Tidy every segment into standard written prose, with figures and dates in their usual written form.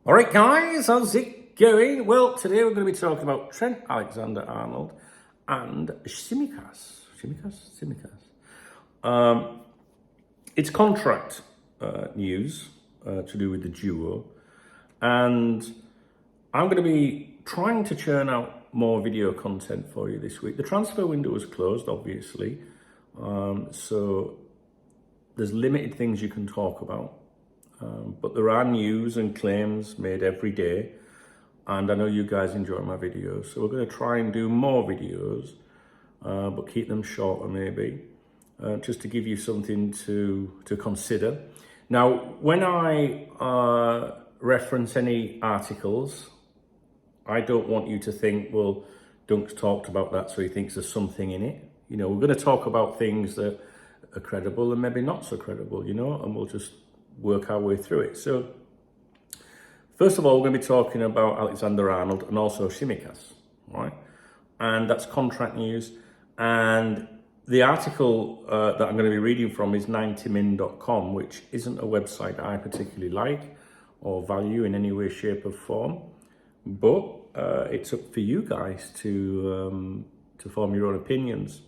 All right, guys, how's it going? Well, today we're going to be talking about Trent Alexander-Arnold and Tsimikas. It's contract news to do with the duo, and I'm going to be trying to churn out more video content for you this week. The transfer window was closed, obviously, so there's limited things you can talk about. But there are news and claims made every day, and I know you guys enjoy my videos, so we're going to try and do more videos, but keep them shorter maybe, just to give you something to consider. Now, when I reference any articles, I don't want you to think, well, Dunk's talked about that, so he thinks there's something in it. You know, we're going to talk about things that are credible and maybe not so credible, you know, and we'll just work our way through it. So, first of all, we're going to be talking about Alexander-Arnold and also Tsimikas, right? And that's contract news. And the article that I'm going to be reading from is 90min.com, which isn't a website I particularly like or value in any way, shape, or form. But it's up for you guys to form your own opinions.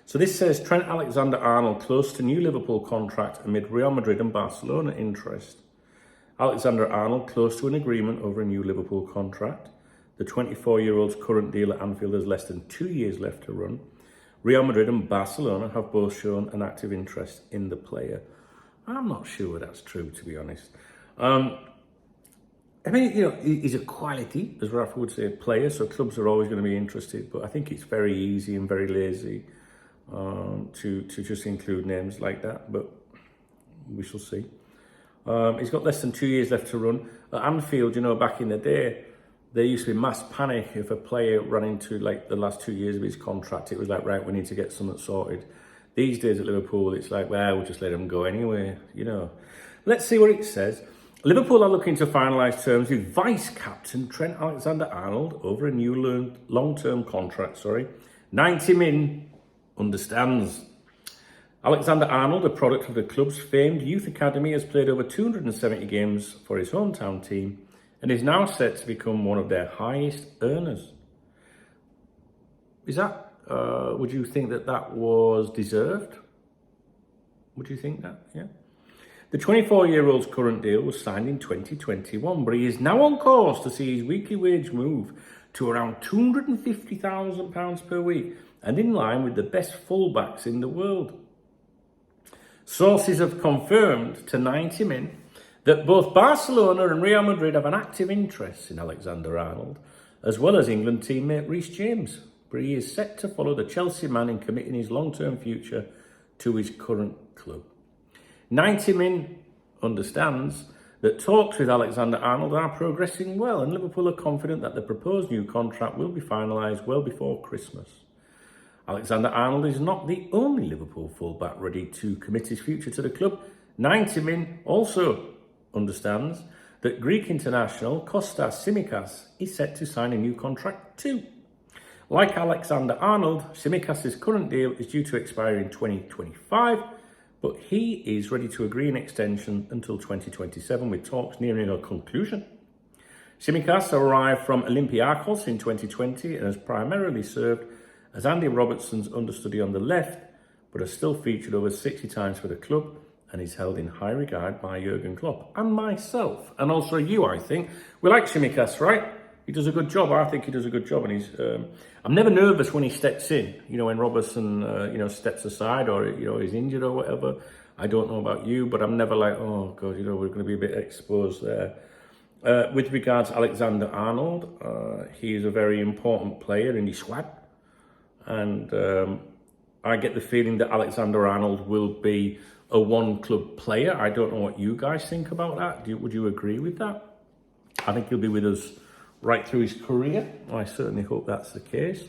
So this says, Trent Alexander-Arnold close to new Liverpool contract amid Real Madrid and Barcelona interest. Alexander-Arnold close to an agreement over a new Liverpool contract. The 24-year-old's current deal at Anfield has less than 2 years left to run. Real Madrid and Barcelona have both shown an active interest in the player. I'm not sure that's true, to be honest. I mean, you know, he's a quality, as Rafa would say, player, so clubs are always going to be interested, but I think it's very easy and very lazy to just include names like that, but we shall see. He's got less than 2 years left to run. At Anfield, you know, back in the day, there used to be mass panic if a player ran into like the last 2 years of his contract. It was like, right, we need to get something sorted. These days at Liverpool, it's like, well, we'll just let him go anyway, you know. Let's see what it says. Liverpool are looking to finalise terms with vice-captain Trent Alexander-Arnold over a new long-term contract, 90 min. Understands. Alexander-Arnold, a product of the club's famed youth academy, has played over 270 games for his hometown team and is now set to become one of their highest earners. Is that, would you think that was deserved? Would you think that? Yeah. The 24-year-old's current deal was signed in 2021, but he is now on course to see his weekly wage move to around £250,000 per week, and in line with the best fullbacks in the world. Sources have confirmed to 90min that both Barcelona and Real Madrid have an active interest in Alexander-Arnold, as well as England teammate Reece James, but he is set to follow the Chelsea man in committing his long-term future to his current club. 90min understands that talks with Alexander-Arnold are progressing well, and Liverpool are confident that the proposed new contract will be finalised well before Christmas. Alexander-Arnold is not the only Liverpool fullback ready to commit his future to the club. 90min also understands that Greek international Kostas Tsimikas is set to sign a new contract too. Like Alexander-Arnold, Tsimikas' current deal is due to expire in 2025, but he is ready to agree an extension until 2027, with talks nearing a conclusion. Tsimikas arrived from Olympiacos in 2020 and has primarily served as Andy Robertson's understudy on the left, but has still featured over 60 times for the club and is held in high regard by Jurgen Klopp and myself, and also you, I think. We like Tsimikas, right? He does a good job. I think he does a good job, and he's. I'm never nervous when he steps in. You know, when Robertson, steps aside or is injured or whatever. I don't know about you, but I'm never like, oh god, we're going to be a bit exposed there. With regards to Alexander-Arnold, he is a very important player in the squad. And I get the feeling that Alexander-Arnold will be a one-club player. I don't know what you guys think about that. Would you agree with that? I think he'll be with us right through his career. I certainly hope that's the case.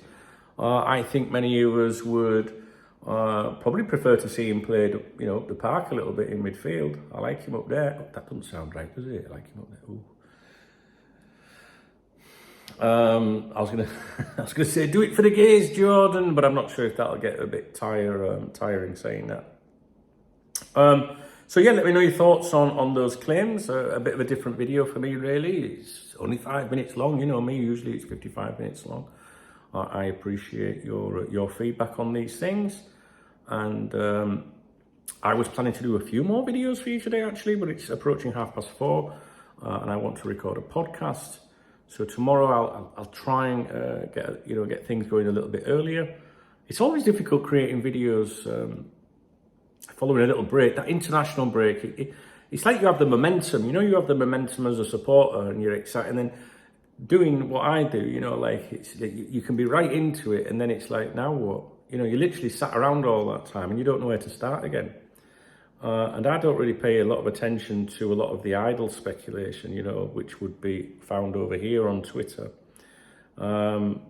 I think many of us would probably prefer to see him played, up the park a little bit in midfield. I like him up there. Oh, that doesn't sound right, does it? I like him up there. Ooh. I was gonna say do it for the gays, Jordan, but I'm not sure if that'll get a bit tiring saying that. So yeah, let me know your thoughts on those claims. A bit of a different video for me, really. It's only 5 minutes long. You know me, usually it's 55 minutes long. I appreciate your feedback on these things. And I was planning to do a few more videos for you today, actually, but it's approaching 4:30, and I want to record a podcast. So tomorrow I'll try and get things going a little bit earlier. It's always difficult creating videos following a little break, that international break. It's like you have the momentum. You know, you have the momentum as a supporter, and you're excited. And then doing what I do, you know, like you can be right into it, and then it's like, now what? You know, you literally sat around all that time, and you don't know where to start again. And I don't really pay a lot of attention to a lot of the idle speculation, you know, which would be found over here on Twitter. And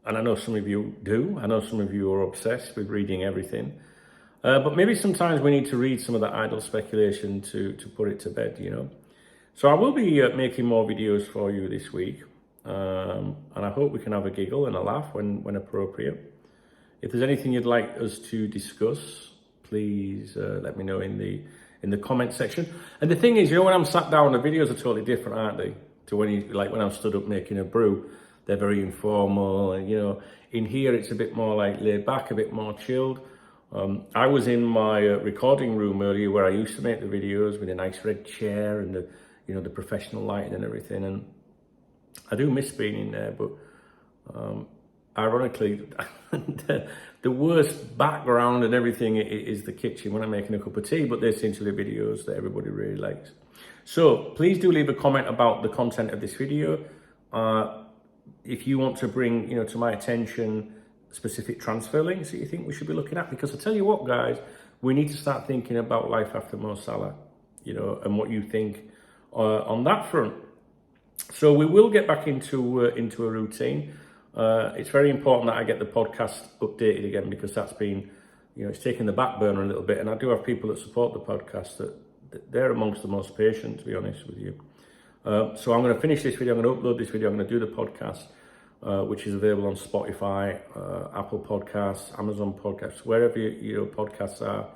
I know some of you do. I know some of you are obsessed with reading everything. But maybe sometimes we need to read some of that idle speculation to put it to bed, you know. So I will be making more videos for you this week. And I hope we can have a giggle and a laugh when appropriate. If there's anything you'd like us to discuss, please let me know in the comment section. And the thing is, you know, when I'm sat down, the videos are totally different, aren't they? To when I'm stood up making a brew. They're very informal, and you know, in here it's a bit more like laid back, a bit more chilled. I was in my recording room earlier where I used to make the videos with a nice red chair and the professional lighting and everything, and I do miss being in there, but ironically, the worst background and everything is the kitchen when I'm making a cup of tea, but they seem to be videos that everybody really likes. So please do leave a comment about the content of this video. If you want to bring, you know, to my attention specific transfer links that you think we should be looking at, because I tell you what, guys, we need to start thinking about life after Mo Salah, you know, and what you think on that front. So we will get back into a routine. It's very important that I get the podcast updated again, because that's been, you know, it's taken the back burner a little bit. And I do have people that support the podcast that they're amongst the most patient, to be honest with you. So I'm going to finish this video. I'm going to upload this video. I'm going to do the podcast, which is available on Spotify, Apple Podcasts, Amazon Podcasts, wherever your podcasts are.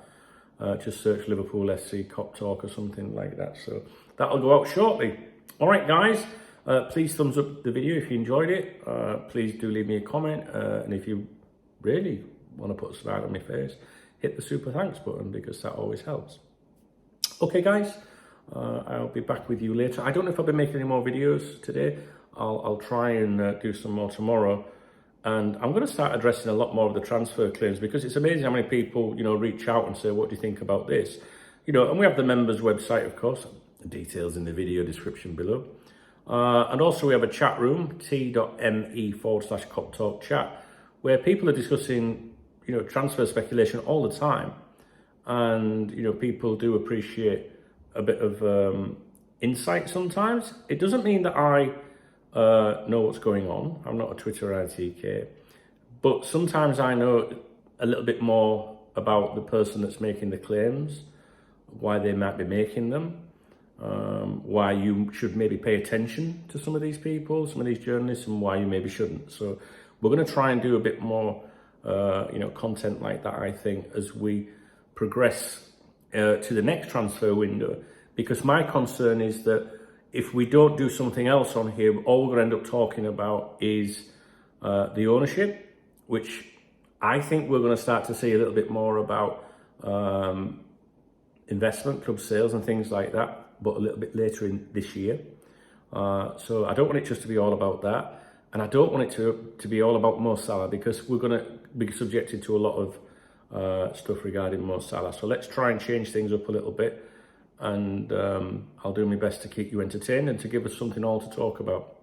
Just search Liverpool SC Cop Talk or something like that. So that'll go out shortly. All right, guys. Please thumbs up the video if you enjoyed it. Please do leave me a comment. And if you really want to put a smile on my face, hit the super thanks button, because that always helps. Okay, guys. I'll be back with you later. I don't know if I'll be making any more videos today. I'll try and do some more tomorrow. And I'm going to start addressing a lot more of the transfer claims, because it's amazing how many people, you know, reach out and say, what do you think about this? You know, and we have the members website, of course, the details in the video description below. And also we have a chat room, t.me/Cop Talk chat, where people are discussing, you know, transfer speculation all the time. And, you know, people do appreciate a bit of insight sometimes. It doesn't mean that I know what's going on. I'm not a Twitter ITK. But sometimes I know a little bit more about the person that's making the claims, why they might be making them, why you should maybe pay attention to some of these people, some of these journalists, and why you maybe shouldn't. So we're going to try and do a bit more, you know, content like that, I think, as we progress to the next transfer window, because my concern is that if we don't do something else on here, all we're going to end up talking about is the ownership, which I think we're going to start to see a little bit more about investment, club sales and things like that, but a little bit later in this year. So I don't want it just to be all about that. And I don't want it to be all about Mo Salah, because we're going to be subjected to a lot of stuff regarding Mo Salah. So let's try and change things up a little bit, and I'll do my best to keep you entertained and to give us something all to talk about.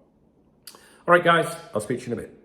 All right, guys, I'll speak to you in a bit.